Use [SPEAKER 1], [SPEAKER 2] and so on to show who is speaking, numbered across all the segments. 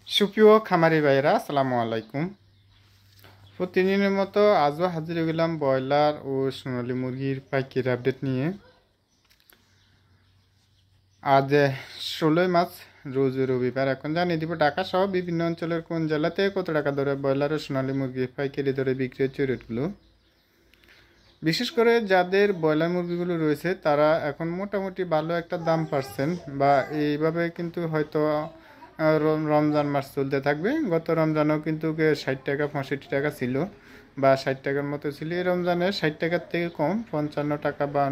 [SPEAKER 1] সুপ্রিয় খামারি ভাইরা আসসালামু আলাইকুম। প্রতিদিনের মতো আজও হাজির হয়ে গেলাম ব্রয়লার ও সোনালী মুরগির পাইকারি আপডেট নিয়ে। আজ 16 মার্চ রোজ রবিবার। এখন জানিয়ে দিব ঢাকা সহ বিভিন্ন অঞ্চলের কোন জেলাতে কত টাকা দরে ব্রয়লার ও সোনালী মুরগি পাইকারি দরে বিক্রি হচ্ছে রেটগুলো। বিশেষ করে যাদের ব্রয়লার মুরগিগুলো রয়েছে তারা এখন মোটামুটি ভালো একটা দাম পাচ্ছেন, বা এইভাবে কিন্তু হয়তো রমজান মাস চলতে থাকবে। গত রমজানেও কিন্তু 60 টাকা 65 টাকা ছিল, বা 60 টাকার মতো ছিল। এই রমজানে 60 টাকার থেকে কম 55 টাকা বা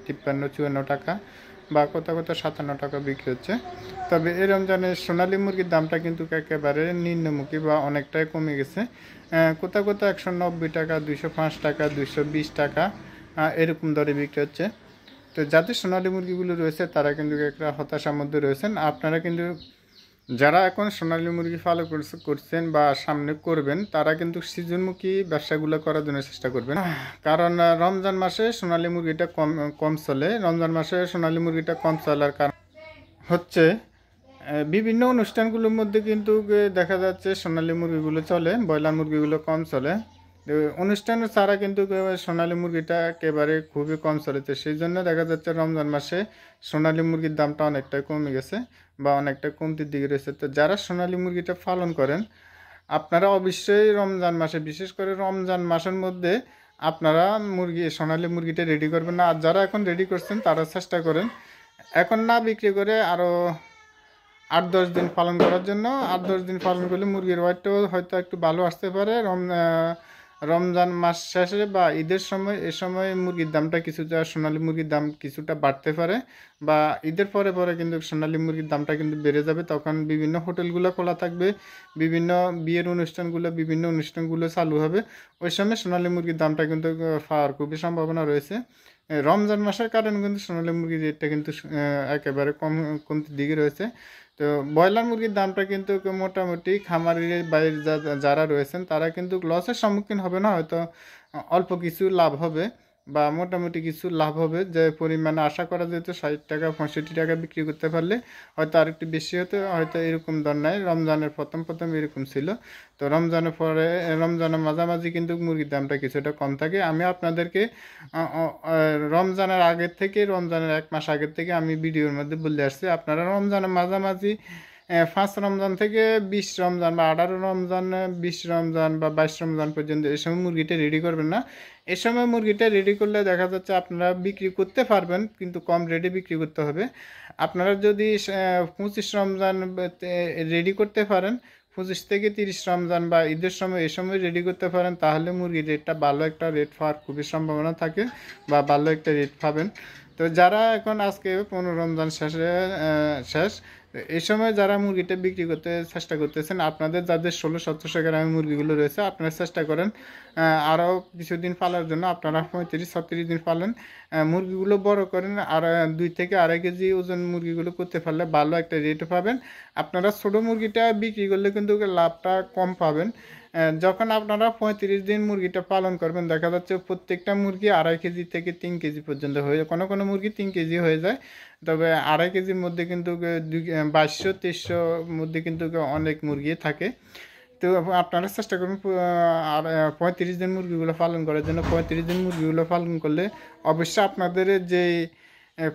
[SPEAKER 1] 53 54 টাকা বা কোথাও কোথাও 57 টাকা বিক্রি হচ্ছে। তবে এই রমজানে সোনালী মুরগির দামটা কিন্তু একেবারে নিম্নমুখী বা অনেকটাই কমে গেছে। কোথাও কোথাও 190 টাকা, 205 টাকা, 220 টাকা এরকম দরে বিক্রি হচ্ছে। তো যাদের সোনালী মুরগিগুলো রয়েছে তারা কিন্তু একটা হতাশার মধ্যে রয়েছেন। আপনারা কিন্তু যারা এখন সোনালী মুরগি ফলো করছেন বা সামনে করবেন তারা কিন্তু সিজনমুখী ব্যবসাগুলো করার জন্য চেষ্টা করবেন। কারণ রমজান মাসে সোনালী মুরগিটা কম কম চলে। রমজান মাসে সোনালী মুরগিটা কম চলার কারণ হচ্ছে বিভিন্ন অনুষ্ঠানগুলোর মধ্যে কিন্তু দেখা যাচ্ছে সোনালী মুরগিগুলো চলে, ব্রয়লার মুরগিগুলো কম চলে। অনুষ্ঠান ছাড়া কিন্তু সোনালী মুরগিটা একেবারে খুবই কম চলেছে। সেই জন্য দেখা যাচ্ছে রমজান মাসে সোনালী মুরগির দামটা অনেকটা কমে গেছে বা অনেকটা কমতির দিকে রয়েছে। তো যারা সোনালী মুরগিটা পালন করেন আপনারা অবশ্যই রমজান মাসে, বিশেষ করে রমজান মাসের মধ্যে আপনারা সোনালী মুরগিটা রেডি করবেন না। আর যারা এখন রেডি করছেন তারা চেষ্টা করেন এখন না বিক্রি করে আরও 8-10 দিন পালন করার জন্য। 8-10 দিন পালন করলে মুরগির ওয়েটটাও হয়তো একটু ভালো আসতে পারে। রমজান মাস শেষে বা ঈদের সময়, এ সময় মুরগির দামটা কিছুটা, সোনালী মুরগির দাম কিছুটা বাড়তে পারে, বা ঈদের পরে পরে কিন্তু সোনালী মুরগির দামটা কিন্তু বেড়ে যাবে। তখন বিভিন্ন হোটেলগুলো খোলা থাকবে, বিভিন্ন বিয়ের বিভিন্ন অনুষ্ঠানগুলো চালু হবে। ওই সময় সোনালী মুরগির দামটা কিন্তু পাওয়ার খুবই সম্ভাবনা রয়েছে। রমজান মাসের কারণে কিন্তু সোনালী মুরগির রেটটা কিন্তু একেবারে কমতির দিকে রয়েছে। তো ব্রয়লার মুরগির দামটা কিন্তু মোটামুটি খামারের বাইরে যারা রয়েছেন তারা কিন্তু লসের সম্মুখীন হবে না, হয়তো অল্প কিছু লাভ হবে বা মোটামুটি কিছু লাভ হবে। যে পরিমাণে আশা করা যেত 60 টাকা 65 টাকা বিক্রি করতে পারলে হয়তো আর একটু বেশি হতো, হয়তো এরকম দর নাই। রমজানের প্রথম প্রথম এরকম ছিল। তো রমজানের পরে, রমজানের মাঝামাঝি কিন্তু মুরগির দামটা কিছুটা কম থাকে। আমি আপনাদেরকে রমজানের আগের থেকে, রমজানের 1 মাস আগের থেকে আমি ভিডিওর মধ্যে বলে আসছি আপনারা রমজানের মাঝামাঝি 5 রমজান থেকে 20 রমজান বা 18 রমজান, 20 রমজান বা 22 রমজান পর্যন্ত এই সময় মুরগিটা রেডি করবেন না। এ সময় মুরগিটা রেডি করলে দেখা যাচ্ছে আপনারা বিক্রি করতে পারবেন, কিন্তু কম রেটে বিক্রি করতে হবে। আপনারা যদি 25 রমজান রেডি করতে পারেন, 25 থেকে 30 রমজান বা ঈদের সময় এই সময় রেডি করতে পারেন, তাহলে মুরগির রেটটা ভালো একটা রেট পাওয়ার খুবই সম্ভাবনা থাকে বা ভালো একটা রেট পাবেন। তো যারা এখন আজকে 15 রমজান শেষ এই সময় যারা মুরগিটা বিক্রি করতে চেষ্টা করতেছেন, আপনাদের যাদের 1600-1700 গ্রামের মুরগিগুলো রয়েছে আপনারা চেষ্টা করেন আরও কিছুদিন পালার জন্য। আপনারা 35-36 দিন পালেন, মুরগিগুলো বড় করেন, আর 2 থেকে 2.5 কেজি ওজন মুরগিগুলো করতে পারলে ভালো একটা রেট পাবেন। আপনারা ছোটো মুরগিটা বিক্রি করলে কিন্তু লাভটা কম পাবেন। যখন আপনারা 35 দিন মুরগিটা পালন করবেন দেখা যাচ্ছে প্রত্যেকটা মুরগি 2.5 কেজি থেকে 3 কেজি পর্যন্ত হয়ে যায়। কোনো কোনো মুরগি 3 কেজি হয়ে যায়। তবে 2.5 কেজির মধ্যে কিন্তু 2200-2300 মধ্যে কিন্তু অনেক মুরগি থাকে। তো আপনারা চেষ্টা করবেন আর 35 দিন মুরগিগুলো পালন করার জন্য। 35 দিন মুরগিগুলো পালন করলে অবশ্যই আপনাদের যে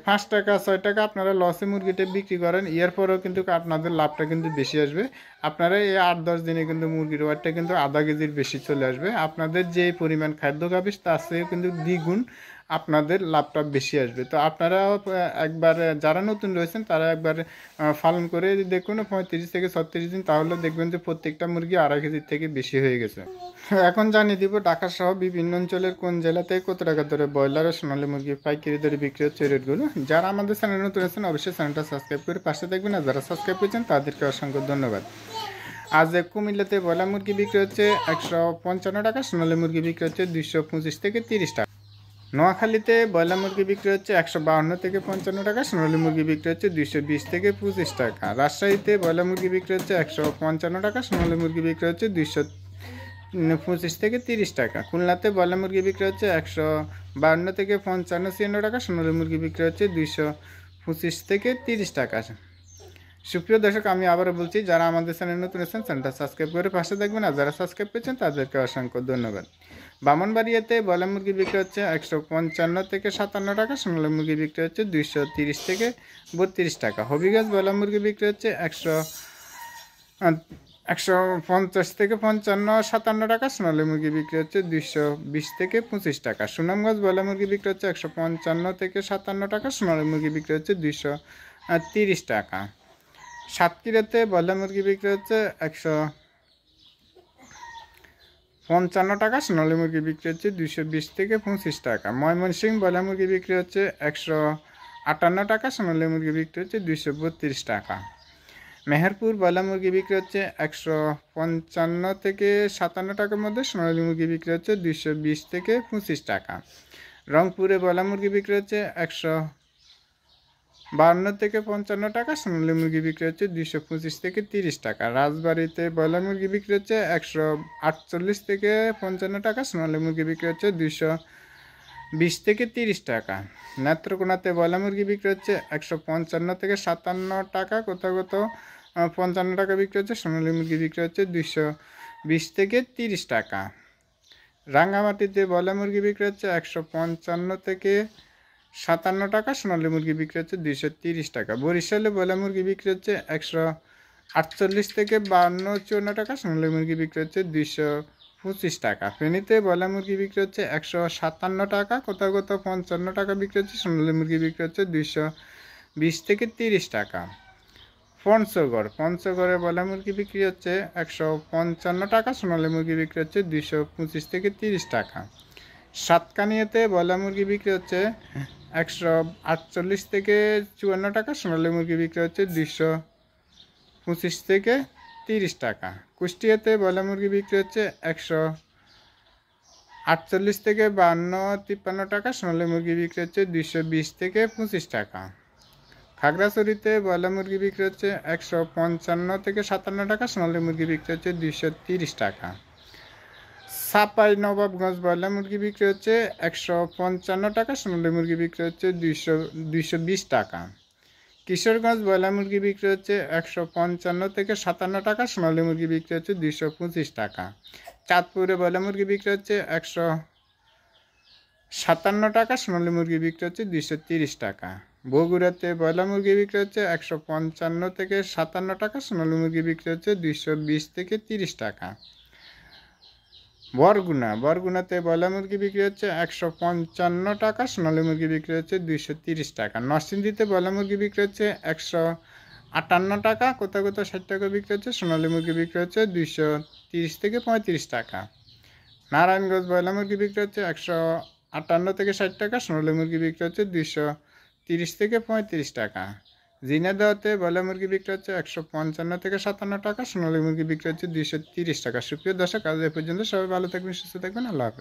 [SPEAKER 1] 5 টাকা 6 টাকা আপনারা লসে মুরগিটা বিক্রি করেন, এরপরেও কিন্তু আপনাদের লাভটা কিন্তু বেশি আসবে। আপনারা এই 8-10 দিনে কিন্তু মুরগির ওয়েটটা কিন্তু আধা কেজির বেশি চলে আসবে। আপনাদের যে পরিমাণ খাদ্য খাবে তার চেয়ে কিন্তু দ্বিগুণ আপনাদের লাভটা বেশি আসবে। তো আপনারা একবার যারা নতুন রয়েছেন তারা একবার পালন করে দেখুন 35 থেকে 36 দিন, তাহলে দেখবেন যে প্রত্যেকটা মুরগি 2.5 কেজির থেকে বেশি হয়ে গেছে। এখন জানিয়ে দিব ঢাকা সহ বিভিন্ন অঞ্চলের কোন জেলাতে কত টাকা ধরে ব্রয়লার ও সোনালী মুরগি পাইকারি দরে বিক্রি হচ্ছে রেটগুলো। যারা আমাদের চ্যানেল নতুন আছেন অবশ্যই চ্যানেলটা সাবস্ক্রাইব করে পাশে দেখবেন, আর যারা সাবস্ক্রাইব করেছেন তাদেরকে অসংখ্য ধন্যবাদ। আজ কুমিল্লাতে ব্রয়লার মুরগি বিক্রি হচ্ছে 155 টাকা, সোনালী মুরগি বিক্রি হচ্ছে 225 থেকে 30 টাকা। নোয়াখালীতে ব্রয়লার মুরগি বিক্রি হচ্ছে 152 থেকে 55 টাকা, সোনালী মুরগি বিক্রি হচ্ছে 220 থেকে 25 টাকা। রাজশাহীতে ব্রয়লার মুরগি বিক্রি হচ্ছে 155 টাকা, সোনালী মুরগি বিক্রি হচ্ছে 225 থেকে 30 টাকা। খুলনাতে ব্রয়লার মুরগি বিক্রি হচ্ছে 152 থেকে 55-56 টাকা, সোনালী মুরগি বিক্রি হচ্ছে 225 থেকে 30 টাকা। সুপ্রিয় দর্শক, আমি আবারও বলছি, যারা আমাদের চ্যানেল নতুন আছেন চ্যানেলটা সাবস্ক্রাইব করে পাশে দেখবেন, আর যারা সাবস্ক্রাইব পেয়েছেন তাদেরকে অসংখ্য ধন্যবাদ। বামনবাড়িয়াতে ব্রয়লার মুরগি বিক্রি হচ্ছে 155 থেকে 57 টাকা, সোনালী মুরগি বিক্রি হচ্ছে 230 থেকে 32 টাকা। হবিগঞ্জ ব্রয়লার মুরগি বিক্রি হচ্ছে 150 থেকে 55, 57 টাকা, সোনালী মুরগি বিক্রি হচ্ছে 220 থেকে 25 টাকা। সুনামগঞ্জ ব্রয়লার মুরগি বিক্রি হচ্ছে 155 থেকে 57 টাকা, সোনালী মুরগি বিক্রি হচ্ছে 230 টাকা। সাতক্ষীরাতে ব্রয়লার মুরগি বিক্রি হচ্ছে 155 টাকা, সোনালী মুরগি বিক্রি হচ্ছে 220 থেকে 25 টাকা। ময়মনসিংহ ব্রয়লার মুরগি বিক্রি হচ্ছে 158 টাকা, সোনালী মুরগি বিক্রি হচ্ছে 232 টাকা। মেহেরপুর ব্রয়লার মুরগি বিক্রি হচ্ছে 155 থেকে 57 টাকার মধ্যে, সোনালী মুরগি বিক্রি হচ্ছে 220 থেকে 25 টাকা। রংপুরে ব্রয়লার মুরগি বিক্রি হচ্ছে 152 থেকে 55 টাকা, সোনালী মুরগি বিক্রি হচ্ছে 225 থেকে 30 টাকা। রাজবাড়িতে ব্রয়লার মুরগি বিক্রি হচ্ছে 148 থেকে 55 টাকা, সোনালী মুরগি বিক্রি হচ্ছে 220 থেকে 30 টাকা। নেত্রকোনাতে ব্রয়লার মুরগি বিক্রি হচ্ছে 155 থেকে 57 টাকা, কোথাও কোথাও 55 টাকা বিক্রি হচ্ছে, সোনালী মুরগি বিক্রি হচ্ছে 220 থেকে 30 টাকা। রাঙ্গামাটিতে ব্রয়লার মুরগি বিক্রি হচ্ছে 155 থেকে 57 টাকা, সোনালী মুরগি বিক্রি হচ্ছে 230 টাকা। বরিশালে ব্রয়লার মুরগি বিক্রি হচ্ছে 148 থেকে 52-54 টাকা, সোনালী মুরগি বিক্রি হচ্ছে 225 টাকা। ফেনীতে ব্রয়লার মুরগি বিক্রি হচ্ছে 157 টাকা, কোথাও কোথাও 55 টাকা বিক্রি হচ্ছে, সোনালী মুরগি বিক্রি হচ্ছে 220 থেকে 30 টাকা। পঞ্চগড়ে ব্রয়লার মুরগি বিক্রি হচ্ছে 155 টাকা, সোনালী মুরগি বিক্রি হচ্ছে 225 থেকে 30 টাকা। সাতকানিয়াতে ব্রয়লার মুরগি বিক্রি হচ্ছে 148 থেকে 54 টাকা, সোনালী মুরগি বিক্রি হচ্ছে 225 থেকে 30 টাকা। কুষ্টিয়াতে ব্রয়লার মুরগি বিক্রি হচ্ছে 148 থেকে 52-53 টাকা, সোনালী মুরগি বিক্রি হচ্ছে 220 থেকে 25 টাকা। খাগড়াছড়িতে ব্রয়লার মুরগি বিক্রি হচ্ছে 155 থেকে 57 টাকা, সোনালী মুরগি বিক্রি হচ্ছে 230 টাকা। চাঁপাই নবাবগঞ্জ ব্রয়লার মুরগি বিক্রি হচ্ছে 155 টাকা, সোনালী মুরগি বিক্রি হচ্ছে 220 টাকা। কিশোরগঞ্জ ব্রয়লার মুরগি বিক্রি হচ্ছে 155 থেকে 57 টাকা, সোনালী মুরগি বিক্রি হচ্ছে 225 টাকা। চাঁদপুরে ব্রয়লার মুরগি বিক্রি হচ্ছে 157 টাকা, সোনালী মুরগি বিক্রি হচ্ছে 230 টাকা। বগুড়াতে ব্রয়লার মুরগি বিক্রি হচ্ছে 155 থেকে 57 টাকা, সোনালী মুরগি বিক্রি হচ্ছে 220 থেকে 30 টাকা। বরগুনাতে ব্রয়লার মুরগি বিক্রি হচ্ছে 155 টাকা, সোনালী মুরগি বিক্রি হচ্ছে 230 টাকা। নরসিংদীতে ব্রয়লার মুরগি বিক্রি হচ্ছে 158 টাকা, কোথাও কোথাও 60 টাকা বিক্রি হচ্ছে, সোনালী মুরগি বিক্রি হচ্ছে 230 থেকে 35 টাকা। নারায়ণগঞ্জ ব্রয়লার মুরগি বিক্রি হচ্ছে 158 থেকে 60 টাকা, সোনালী মুরগি বিক্রি হচ্ছে 230 থেকে 35 টাকা। ঝিনাইদহতে ব্রয়লার মুরগি বিক্রি হচ্ছে 155 থেকে 57 টাকা, সোনালী মুরগি বিক্রি হচ্ছে 230 টাকা। সুপ্রিয় দর্শক, আজ এ পর্যন্ত। সবাই ভালো থাকবেন, সুস্থ থাকবেন, আল্লাহ হাফেজ।